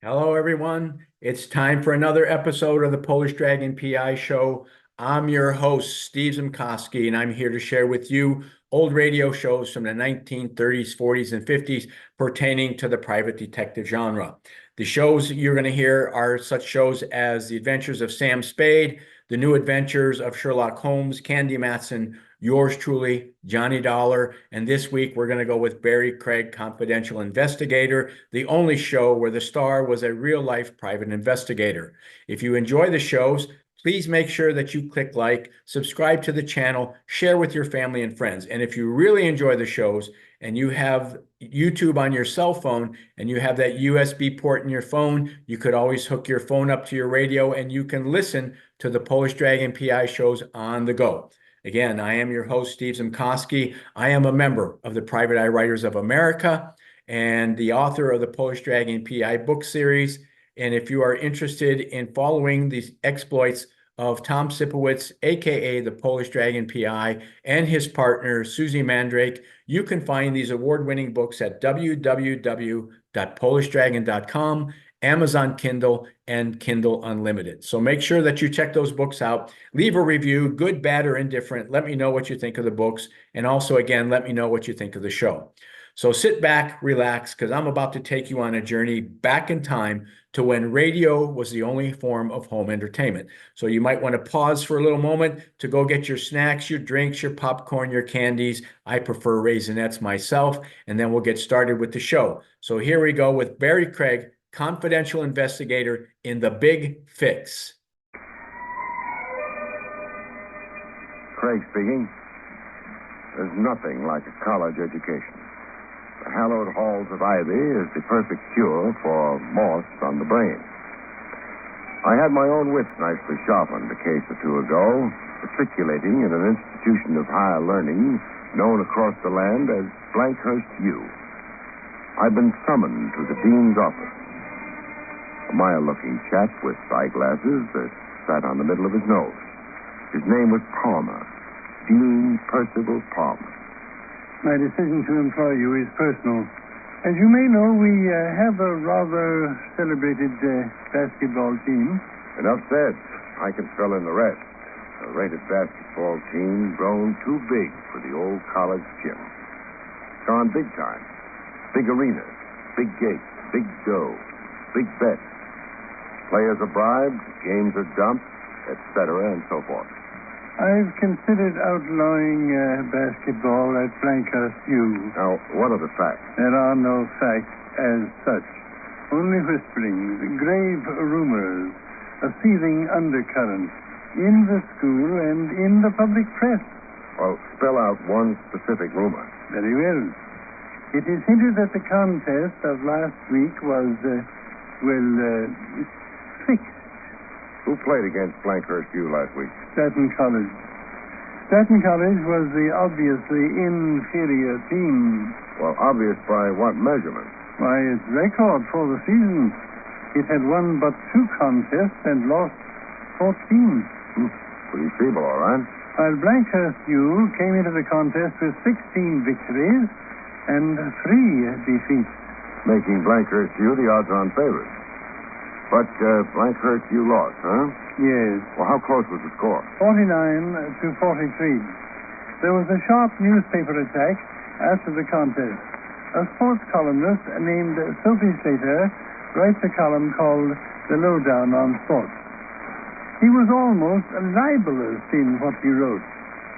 Hello, everyone. It's time for another episode of the Polish Dragon PI Show. I'm your host, Steve Zimkowski, and I'm here to share with you old radio shows from the 1930s, 40s, and 50s pertaining to the private detective genre. The shows you're going to hear are such shows as The Adventures of Sam Spade, The New Adventures of Sherlock Holmes, Candy Matson, yours truly, Johnny Dollar, and this week we're going to go with Barry Craig, Confidential Investigator, the only show where the star was a real-life private investigator. If you enjoy the shows, please make sure that you click like, subscribe to the channel, share with your family and friends. And if you really enjoy the shows and you have YouTube on your cell phone and you have that USB port in your phone, you could always hook your phone up to your radio and you can listen to the Polish Dragon PI shows on the go. Again, I am your host, Steve Zimkowski. I am a member of the Private Eye Writers of America and the author of the Polish Dragon PI book series. And if you are interested in following the exploits of Tom Sipowicz, aka the Polish Dragon PI, and his partner, Susie Mandrake, you can find these award-winning books at www.polishdragon.com, Amazon Kindle, and Kindle Unlimited. So make sure that you check those books out. Leave a review, good, bad, or indifferent. Let me know what you think of the books. And also, again, let me know what you think of the show. So sit back, relax, because I'm about to take you on a journey back in time to when radio was the only form of home entertainment. So you might want to pause for a little moment to go get your snacks, your drinks, your popcorn, your candies. I prefer Raisinets myself, and then we'll get started with the show. So here we go with Barry Craig, Confidential Investigator in The Big Fix. Craig speaking. There's nothing like a college education. The hallowed halls of Ivy is the perfect cure for moss on the brain. I had my own wits nicely sharpened a case or two ago, matriculating in an institution of higher learning known across the land as Blankhurst U. I'd been summoned to the dean's office. A mild-looking chap with eyeglasses that sat on the middle of his nose. His name was Palmer, Dean Percival Palmer. My decision to employ you is personal. As you may know, we have a rather celebrated basketball team. Enough said. I can fill in the rest. A rated basketball team grown too big for the old college gym. Gone big time. Big arenas, big gates, big dough, big bets. Players are bribed, games are dumped, etc., and so forth. I've considered outlawing basketball at Blankhurst U. Now, what are the facts? There are no facts as such. Only whisperings, grave rumors, a seething undercurrent in the school and in the public press. Well, spell out one specific rumor. Very well. It is hinted that the contest of last week was, fixed. Who played against Blankhurst U last week? Staten College. Staten College was the obviously inferior team. Well, obvious by what measurement? Why, its record for the season. It had won but 2 contests and lost 14. Pretty feeble, all right. While Blankhurst U came into the contest with 16 victories and 3 defeats. Making Blankhurst U the odds-on favorite. But Blankhurst U lost, huh? Yes. Well, how close was the score? 49 to 43. There was a sharp newspaper attack after the contest. A sports columnist named Sophie Slater writes a column called The Lowdown on Sports. He was almost libelous in what he wrote.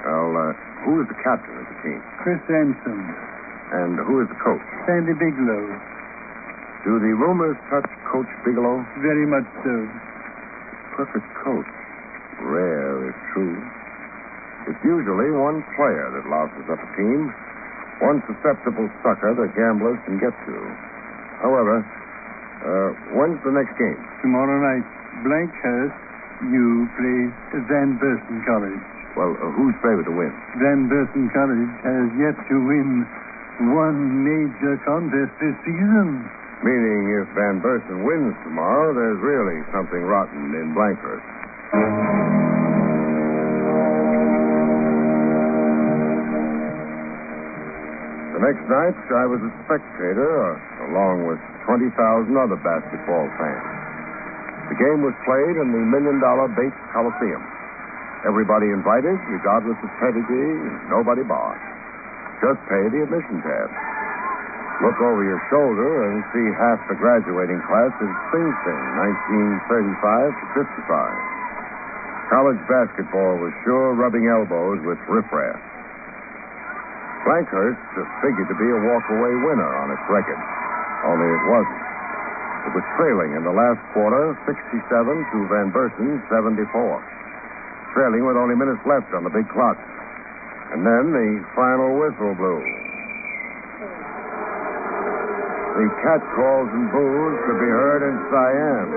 Well, who is the captain of the team? Chris Ransom. And who is the coach? Sandy Bigelow. Do the rumors touch Coach Bigelow? Very much so. Perfect coach. Rare, if true. It's usually one player that louses up a team. One susceptible sucker that gamblers can get to. However, when's the next game? Tomorrow night, Blankhurst U plays Van Bursen College. Well, who's favored to win? Van Bursen College has yet to win one major contest this season. Meaning if Van Bursen wins tomorrow, there's really something rotten in Blankhurst. The The next night, I was a spectator, along with 20,000 other basketball fans. The game was played in the $1 million Bates Coliseum. Everybody invited, regardless of pedigree, nobody barred. Just pay the admission tab. Look over your shoulder and see half the graduating class of Sing Sing, 1935 to 55. College basketball was sure rubbing elbows with riffraff. Blankhurst figured to be a walk-away winner on its record, only it wasn't. It was trailing in the last quarter, 67 to Van Bursen, 74. Trailing with only minutes left on the big clock. And then the final whistle blew. The catcalls and boos could be heard in Siam.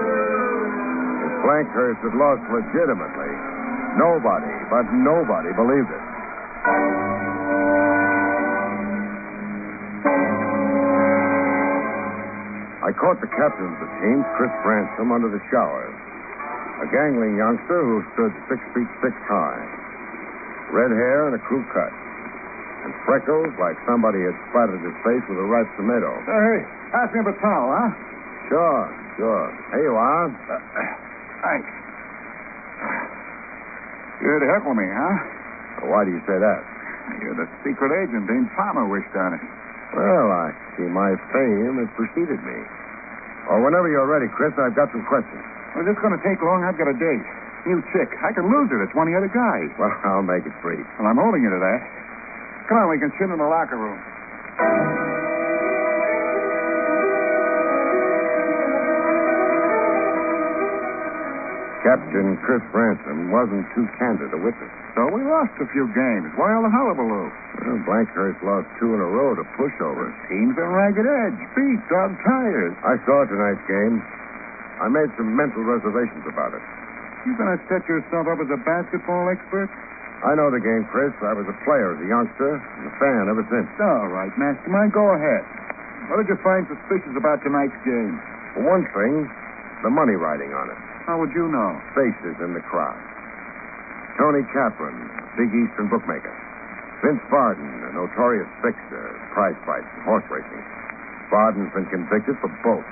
If Blankhurst had lost legitimately, nobody believed it. I caught the captain of the team, Chris Ransom, under the showers. A gangling youngster who stood 6 feet 6 high. Red hair and a crew cut. And freckles like somebody had splattered his face with a ripe tomato. Hey, pass me up a towel, huh? Sure. Here you are. Thanks. You're to heckle me, huh? Why do you say that? You're the secret agent Dean Palmer wished on it. Well, I see my fame has preceded me. Or whenever you're ready, Chris, I've got some questions. Well, this going to take long. I've got a date. New chick. I can lose her to 20 other guys. Well, I'll make it brief. Well, I'm holding you to that. Come on, we can sit in the locker room. Captain Chris Ransom wasn't too candid a witness. So we lost a few games. Why all the hullabaloo? Well, Blankhurst lost 2 in a row to pushovers. Team's on ragged edge. Beat, dog tires. I saw tonight's game. I made some mental reservations about it. You gonna set yourself up as a basketball expert? I know the game, Chris. I was a player as a youngster and a fan ever since. All right, Mastermind, go ahead. What did you find suspicious about tonight's game? For one thing, the money riding on it. How would you know? Faces in the crowd. Tony Kaplan, Big Eastern bookmaker. Vince Barden, a notorious fixer, prize fights and horse racing. Barden's been convicted for both.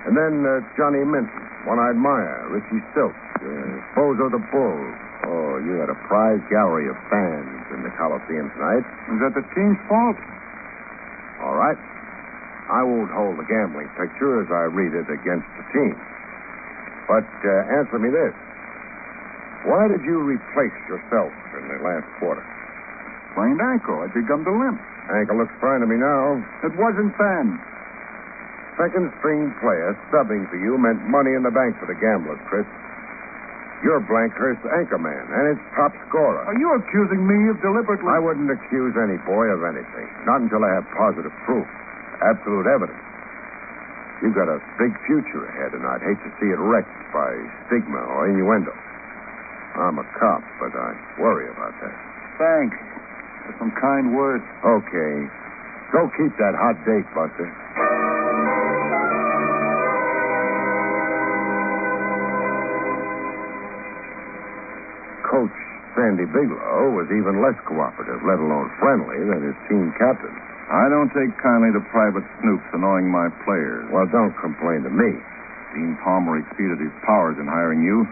And then Johnny Minton, One-Eyed Meyer, Richie Silk, Bozo the Bull. Oh, you had a prize gallery of fans in the Coliseum tonight. Is that the team's fault? All right. I won't hold the gambling picture as I read it against the team. But answer me this. Why did you replace yourself in the last quarter? Sprained ankle. I'd begun to limp. Ankle looks fine to me now. It wasn't then. Second-string player subbing for you meant money in the bank for the gamblers, Chris. You're Blankhurst's anchor man and its top scorer. Are you accusing me of deliberately... I wouldn't accuse any boy of anything. Not until I have positive proof. Absolute evidence. You've got a big future ahead, and I'd hate to see it wrecked by stigma or innuendo. I'm a cop, but I worry about that. Thanks for some kind words. Okay. Go keep that hot date, Buster. Coach Sandy Bigelow was even less cooperative, let alone friendly, than his team captain. I don't take kindly to private snoops annoying my players. Well, don't complain to me. Dean Palmer exceeded his powers in hiring you.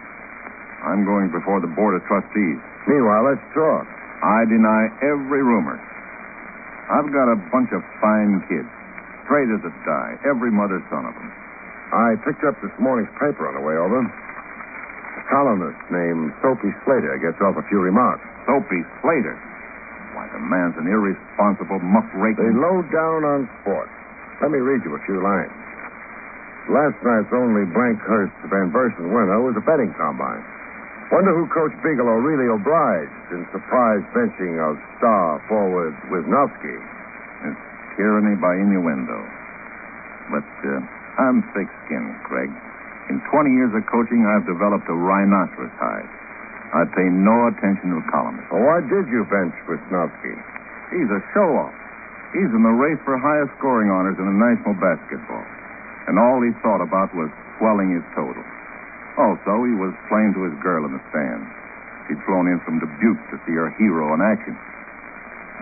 I'm going before the Board of Trustees. Meanwhile, let's talk. I deny every rumor. I've got a bunch of fine kids. Straight as a die. Every mother's son of them. I picked up this morning's paper on the way over. A columnist named Soapy Slater gets off a few remarks. Soapy Slater? Why, the man's an irresponsible muckraker. They low down on sports. Let me read you a few lines. Last night's only Blankhurst Van Bursen winner was a betting combine. Wonder who Coach Bigelow really obliged in surprise benching of star forward Wisnowski. It's tyranny by innuendo. But I'm thick-skinned, Craig. In 20 years of coaching, I've developed a rhinoceros hide. I pay no attention to a columnist. Well, why did you bench Wisnowski? He's a show-off. He's in the race for highest scoring honors in the National Basketball. And all he thought about was swelling his total. Also, he was playing to his girl in the stands. He'd flown in from Dubuque to see her hero in action.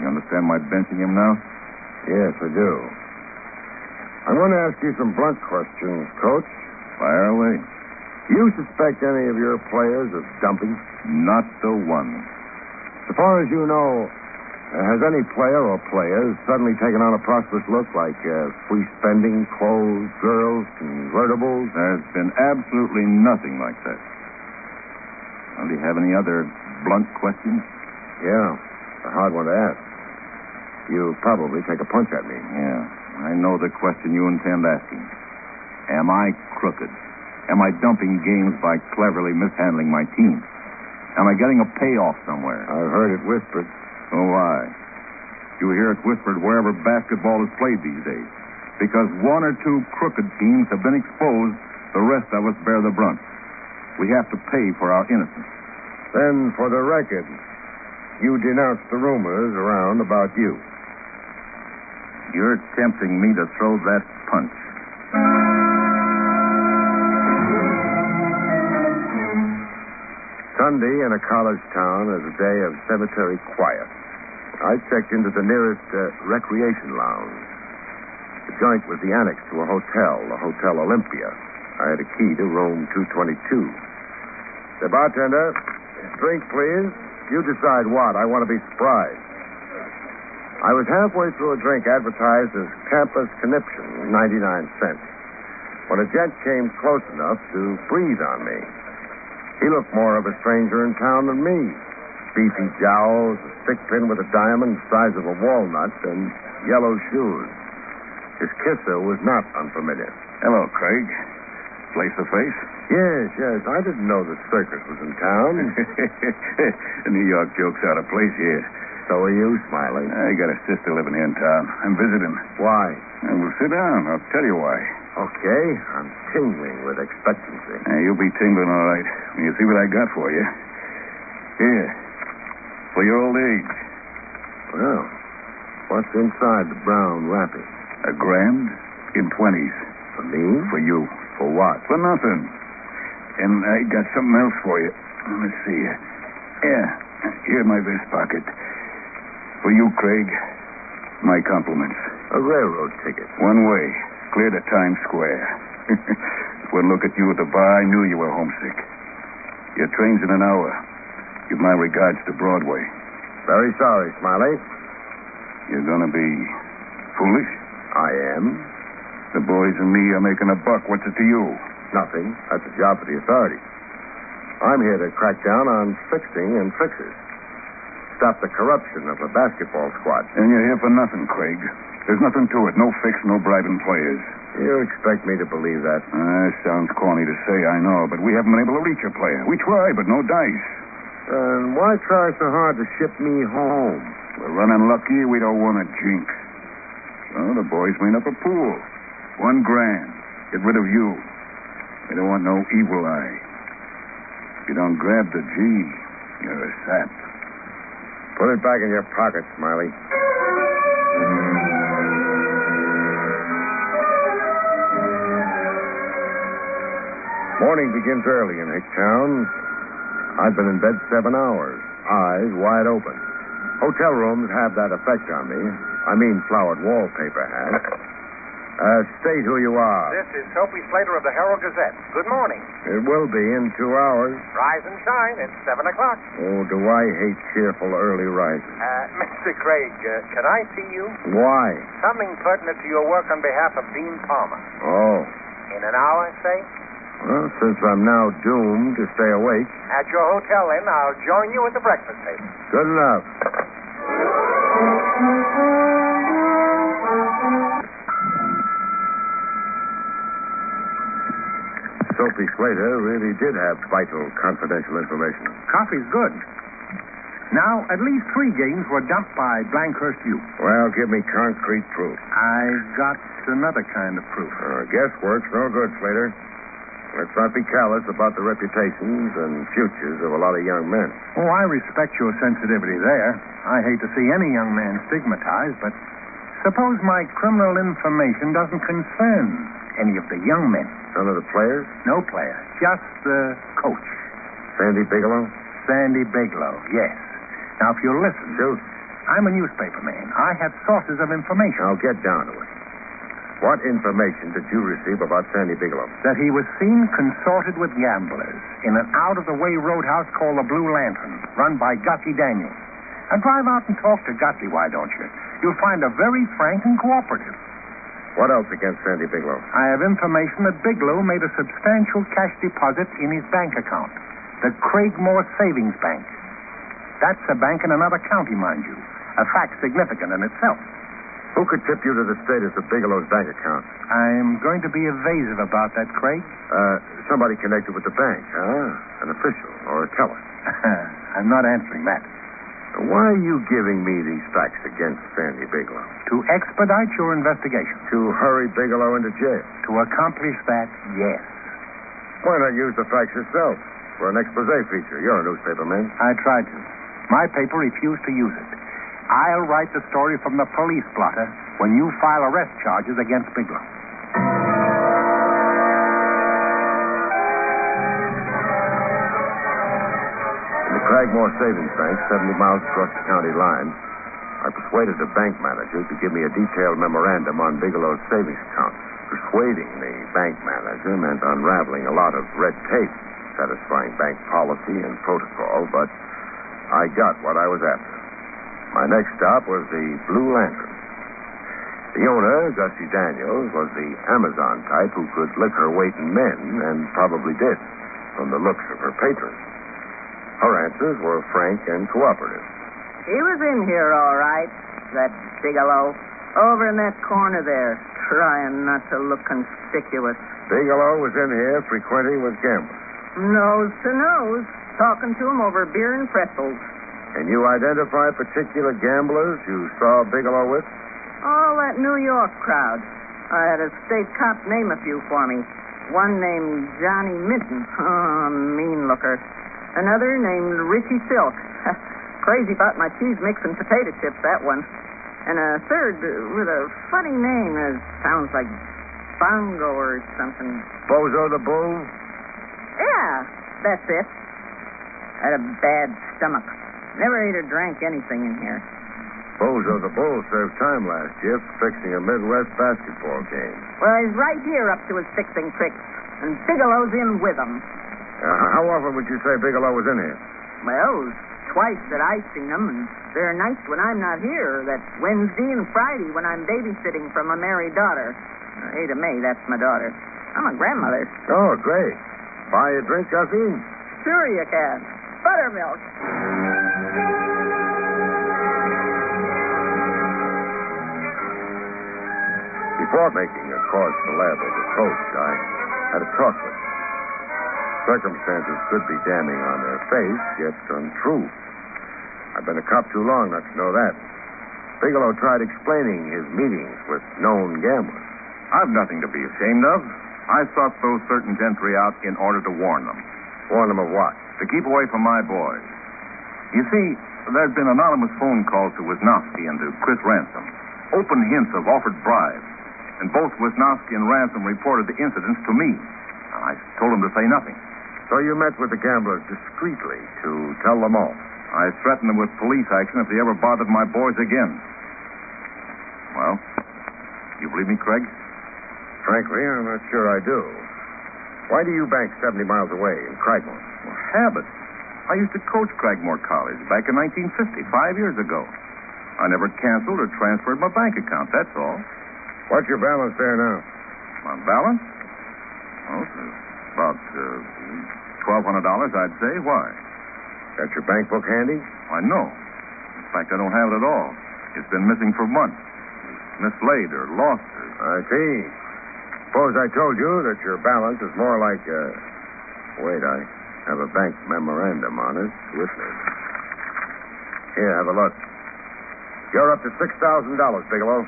You understand my benching him now? Yes, I do. I'm going to ask you some blunt questions, Coach. Fire away. Do you suspect any of your players of dumping? Not the one. So far as you know, has any player or players suddenly taken on a prosperous look like free spending, clothes, girls, convertibles? There's been absolutely nothing like that. Well, do you have any other blunt questions? Yeah, a hard one to ask. You probably take a punch at me. Yeah, I know the question you intend asking. Am I crooked? Am I dumping games by cleverly mishandling my team? Am I getting a payoff somewhere? I've heard it whispered. Oh, why? You hear it whispered wherever basketball is played these days. Because one or two crooked teams have been exposed, the rest of us bear the brunt. We have to pay for our innocence. Then, for the record, you denounce the rumors around about you. You're tempting me to throw that punch. Sunday in a college town is a day of cemetery quiet. I checked into the nearest recreation lounge. The joint was the annex to a hotel, the Hotel Olympia. I had a key to room 222. The bartender, drink, please. You decide what. I want to be surprised. I was halfway through a drink advertised as Campus Conniption, 99 cents, when a gent came close enough to breathe on me. He looked more of a stranger in town than me. Beefy jowls, a stick pin with a diamond the size of a walnut, and yellow shoes. His kisser was not unfamiliar. Hello, Craig. Place the face? Yes. I didn't know the circus was in town. The New York joke's out of place here. So are you, Smiley. I got a sister living here in town. I'm visiting. Why? Well, sit down. I'll tell you why. Okay, I'm tingling with expectancy. You'll be tingling all right when you see what I got for you. Here. For your old age. Well, what's inside the brown wrapping? $1 grand in 20s. For me? For you. For what? For nothing. And I got something else for you. Let's see. Yeah. Here in my vest pocket. For you, Craig, my compliments. A railroad ticket. One way. Clear to Times Square. One look at you at the bar, I knew you were homesick. Your train's in an hour. Give my regards to Broadway. Very sorry, Smiley. You're gonna be foolish? I am. The boys and me are making a buck. What's it to you? Nothing. That's a job for the authorities. I'm here to crack down on fixing and fixers. Stop the corruption of a basketball squad. And you're here for nothing, Craig. There's nothing to it. No fix, no bribing players. You expect me to believe that? Sounds corny to say, I know, but we haven't been able to reach a player. We tried, but no dice. Then why try so hard to ship me home? We're running lucky. We don't want a jinx. So the boys made up a pool. $1 grand. Get rid of you. We don't want no evil eye. If you don't grab the G, you're a sap. Put it back in your pocket, Smiley. Morning begins early in Hicktown. I've been in bed 7 hours, eyes wide open. Hotel rooms have that effect on me. I mean, flowered wallpaper has. State who you are. This is Soapy Slater of the Herald Gazette. Good morning. It will be in 2 hours. Rise and shine. It's 7 o'clock. Oh, do I hate cheerful early rising. Mr. Craig, can I see you? Why? Something pertinent to your work on behalf of Dean Palmer. Oh. In an hour, say? Well, since I'm now doomed to stay awake. At your hotel, then, I'll join you at the breakfast table. Good enough. Soapy Slater really did have vital confidential information. Coffee's good. Now, at least 3 games were dumped by Blankhurst U. Well, give me concrete proof. I've got another kind of proof. Guesswork's no good, Slater. Let's not be callous about the reputations and futures of a lot of young men. Oh, I respect your sensitivity there. I hate to see any young man stigmatized, but suppose my criminal information doesn't concern any of the young men. None of the players? No player, just the coach. Sandy Bigelow? Sandy Bigelow, yes. Now, if you'll listen. Shoot. I'm a newspaper man. I have sources of information. Now get down to it. What information did you receive about Sandy Bigelow? That he was seen consorted with gamblers in an out-of-the-way roadhouse called the Blue Lantern, run by Gussie Daniels. Now drive out and talk to Gussie, why don't you? You'll find her very frank and cooperative. What else against Sandy Bigelow? I have information that Bigelow made a substantial cash deposit in his bank account, the Craigmore Savings Bank. That's a bank in another county, mind you. A fact significant in itself. Who could tip you to the status of Bigelow's bank account? I'm going to be evasive about that, Craig. Somebody connected with the bank, huh? An official or a teller? I'm not answering that. Why are you giving me these facts against Sandy Bigelow? To expedite your investigation. To hurry Bigelow into jail? To accomplish that, yes. Why not use the facts yourself for an expose feature? You're a newspaper man. I tried to. My paper refused to use it. I'll write the story from the police blotter when you file arrest charges against Bigelow. In the Craigmore Savings Bank, 70 miles across the county line, I persuaded the bank manager to give me a detailed memorandum on Bigelow's savings account. Persuading the bank manager meant unraveling a lot of red tape, satisfying bank policy and protocol, but I got what I was after. My next stop was the Blue Lantern. The owner, Gussie Daniels, was the Amazon type who could lick her weight in men, and probably did, from the looks of her patrons. Her answers were frank and cooperative. He was in here, all right, that Bigelow. Over in that corner there, trying not to look conspicuous. Bigelow was in here frequenting with gamblers. Nose to nose, talking to him over beer and pretzels. Can you identify particular gamblers you saw Bigelow with? All that New York crowd. I had a state cop name a few for me. One named Johnny Minton. Oh, mean looker. Another named Richie Silk. Crazy about my cheese mix and potato chips, that one. And a third with a funny name that sounds like Bongo or something. Bozo the Bull? Yeah, that's it. Had a bad stomach. Never ate or drank anything in here. Bozo the Bull served time last year for fixing a Midwest basketball game. Well, he's right here up to his fixing tricks, and Bigelow's in with him. How often would you say Bigelow was in here? Well, twice that I've seen him, and there are nights when I'm not here. That's Wednesday and Friday when I'm babysitting from a married daughter. Ada May, that's my daughter. I'm a grandmother. Oh, great. Buy a drink, Gussie? Sure you can. Buttermilk. Before making a cause célèbre approach, I had a talk with them. Circumstances could be damning on their face, yet untrue. I've been a cop too long not to know that. Bigelow tried explaining his meetings with known gamblers. I've nothing to be ashamed of. I sought those certain gentry out in order to warn them. Warn them of what? To keep away from my boys. You see, there's been anonymous phone calls to Wisnowski and to Chris Ransom. Open hints of offered bribes. And both Wisnowski and Ransom reported the incidents to me. I told them to say nothing. So you met with the gamblers discreetly to tell them all? I threatened them with police action if they ever bothered my boys again. Well, you believe me, Craig? Frankly, I'm not sure I do. Why do you bank 70 miles away in Craigmore? Well, habit. I used to coach Craigmore College back in 1950, 5 years ago. I never canceled or transferred my bank account, that's all. What's your balance there now? My balance? Oh, about $1,200, I'd say. Why? Got your bank book handy? I know. In fact, I don't have it at all. It's been missing for months. Mislaid or lost. I see. Suppose I told you that your balance is more like Wait, I have a bank memorandum on it with me. Here, have a look. You're up to $6,000, Bigelow.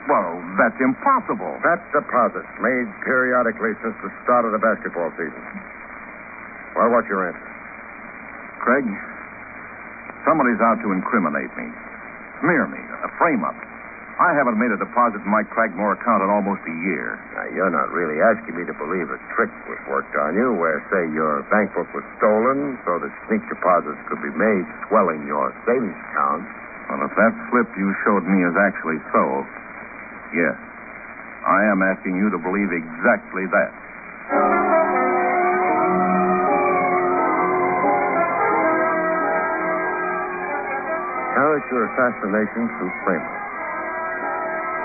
Well, that's impossible. That's deposits made periodically since the start of the basketball season. Well, what's your answer? Craig, somebody's out to incriminate me. Smear me. A frame-up. I haven't made a deposit in my Craigmore account in almost a year. Now, you're not really asking me to believe a trick was worked on you where, say, your bank book was stolen so that sneak deposits could be made, swelling your savings account. Well, if that slip you showed me is actually so, yes. I am asking you to believe exactly that. Character assassination through Kramer.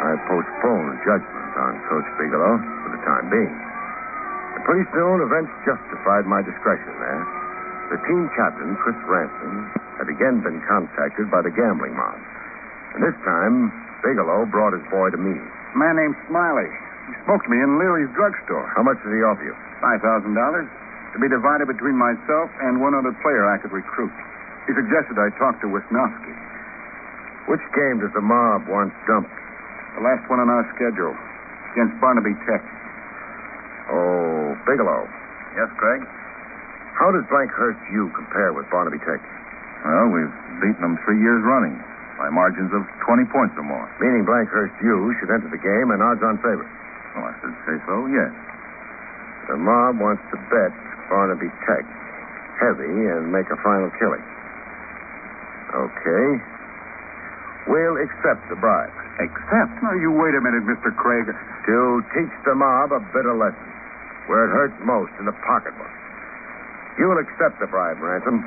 I postponed judgment on Coach Bigelow for the time being. And pretty soon, events justified my discretion there. The team captain, Chris Ransom, had again been contacted by the gambling mob. And this time, Bigelow brought his boy to me. A man named Smiley. He spoke to me in Leary's drugstore. How much did he offer you? $5,000 to be divided between myself and one other player I could recruit. He suggested I talk to Wisnowski. Which game does the mob want dumped? The last one on our schedule. Against Barnaby Tech. Oh, Bigelow. Yes, Craig? How does Blankhurst U compare with Barnaby Tech? Well, we've beaten them 3 years running by margins of 20 points or more. Meaning Blankhurst U should enter the game and odds-on favorite. Well, I should say so, yes. The mob wants to bet Barnaby Tech heavy and make a final killing. Okay. We'll accept the bribe. Except? Now, you wait a minute, Mr. Craig. To teach the mob a bitter lesson, where it hurts most in the pocketbook. You will accept the bribe, Ransom.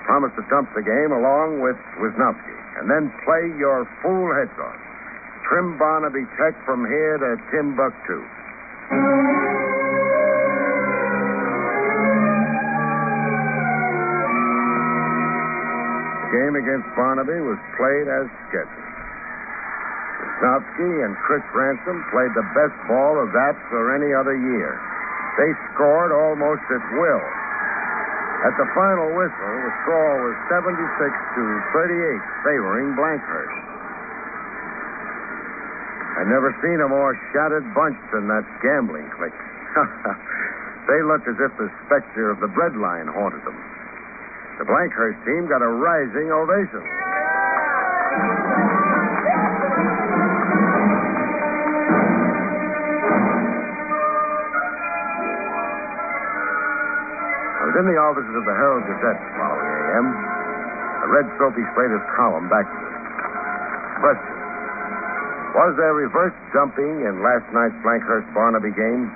Promise to dump the game along with Wisnowski, and then play your fool heads off. Trim Barnaby Tech from here to Timbuktu. The game against Barnaby was played as scheduled. Wisnowski and Chris Ransom played the best ball of that or any other year. They scored almost at will. At the final whistle, the score was 76-38, favoring Blankhurst. I've never seen a more shattered bunch than that gambling clique. They looked as if the specter of the breadline haunted them. The Blankhurst team got a rising ovation. I was in the offices of the Herald Gazette the following a.m. I read Sophie Slater's column back to me. Question. Was there reverse dumping in last night's Blankhurst-Barnaby game?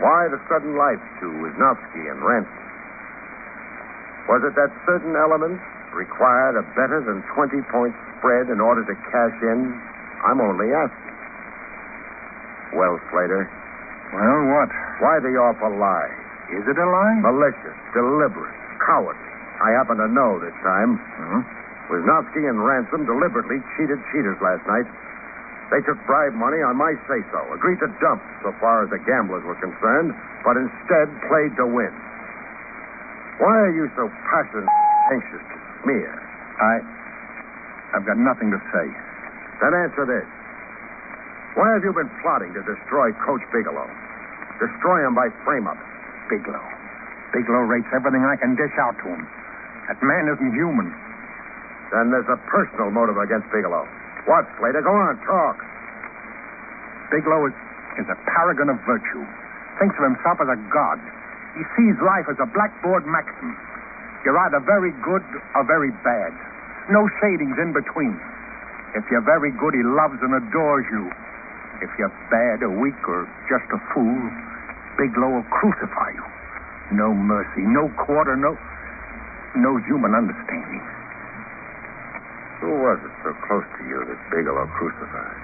Why the sudden life to Wisnowski and Ransom? Was it that certain elements required a better than 20-point spread in order to cash in? I'm only asking. Well, Slater. Well, what? Why the awful lie? Is it a lie? Malicious, deliberate, cowardly. I happen to know this time. Wisnowski and Ransom deliberately cheated cheaters last night. They took bribe money on my say-so, agreed to dump so far as the gamblers were concerned, but instead played to win. Why are you so passionate anxious to smear? I've got nothing to say. Then answer this. Why have you been plotting to destroy Coach Bigelow? Destroy him by frame-up. Bigelow rates everything I can dish out to him. That man isn't human. Then there's a personal motive against Bigelow. What, Slater? Go on, talk. Bigelow is a paragon of virtue. Thinks of himself as a god. He sees life as a blackboard maxim. You're either very good or very bad. No shadings in between. If you're very good, he loves and adores you. If you're bad or weak or just a fool, Bigelow will crucify you. No mercy, no quarter, no human understanding. Who was it so close to you that Bigelow crucified?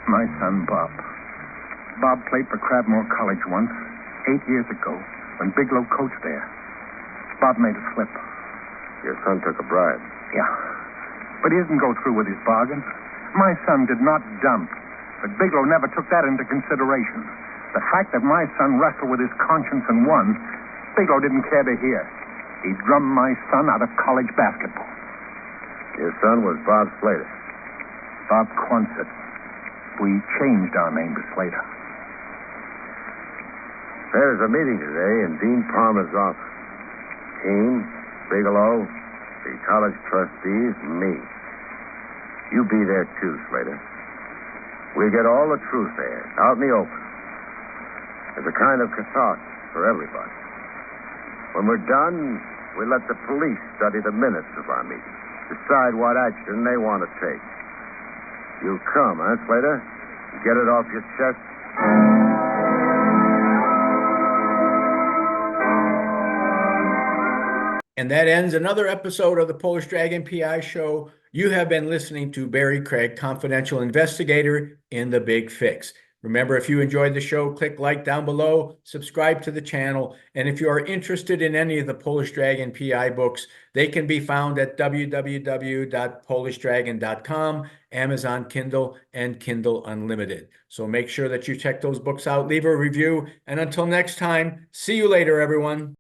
My son, Bob. Bob played for Crabmore College once, 8 years ago, when Bigelow coached there. Bob made a slip. Your son took a bribe. Yeah. But he didn't go through with his bargain. My son did not dump, but Bigelow never took that into consideration. The fact that my son wrestled with his conscience and won, Bigelow didn't care to hear. He drummed my son out of college basketball. Your son was Bob Slater. Bob Quonset. We changed our name to Slater. There's a meeting today in Dean Palmer's office. Team, Bigelow, the college trustees, me. You be there too, Slater. We'll get all the truth there, out in the open. There's a kind of catharsis for everybody. When we're done, we'll let the police study the minutes of our meeting. decide what action they want to take. You come, huh, Slater? Get it off your chest. And that ends another episode of the Polish Dragon PI Show. You have been listening to Barry Craig, confidential investigator in The Big Fix. Remember, if you enjoyed the show, click like down below, subscribe to the channel, and if you are interested in any of the Polish Dragon PI books, they can be found at www.polishdragon.com, Amazon Kindle, and Kindle Unlimited. So make sure that you check those books out, leave a review, and until next time, see you later, everyone.